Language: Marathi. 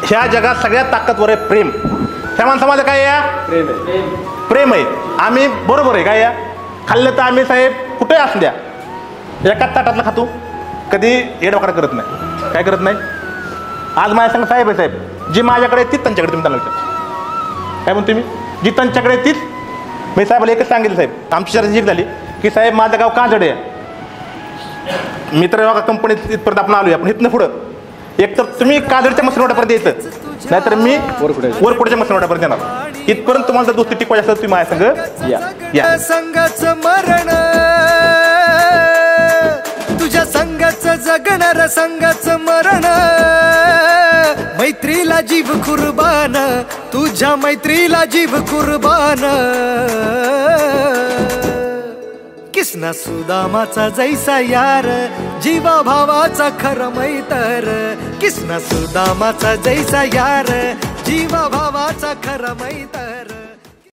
ह्या जगात सगळ्यात ताकदवर आहे प्रेम. ह्या माणसामध्ये काय आहे? प्रेम आहे. आम्ही बरोबर आहे काय या खाल्लं तर आम्ही साहेब कुठेही असू द्या एकाच ताटातलं खातो, कधी येडवाकडा करत नाही. काय करत नाही? आज माझ्या सांग साहेब आहे साहेब, जी माझ्याकडे तीच त्यांच्याकडे तुम्ही त्यांना विचार. काय म्हणतो मी? जी त्यांच्याकडे तीच मी साहेबाला एकच सांगितलं साहेब, आमची चर्चा जी झाली की साहेब माझं गाव का जडे आहे. मित्र बघा कंपनीत इथपर्यंत आपण आलोय, आपण इथनं पुढं एकतर तुम्ही काजळच्या मसनवड्यापर्यंत यायचं, नाहीतर मी वरपुढच्या मसनवड्यापर्यंत येणार. इथपर्यंत तुम्हाला जर दोस्ती टिकवायची असेल तुम्ही माझ्या संग या. संघाचं मरण तुझ्या संघाचं जगणार, संघाचं मरण. मैत्रीला जीव कुर्बान, तुझ्या मैत्रीला जीव कुर्बान. किसना सुदामाचा जैसा यार, जीवा भावाचा खरं मैतर. किसना सुदामाचा जैसा यार, जीवा भावाचा खरं मैतर.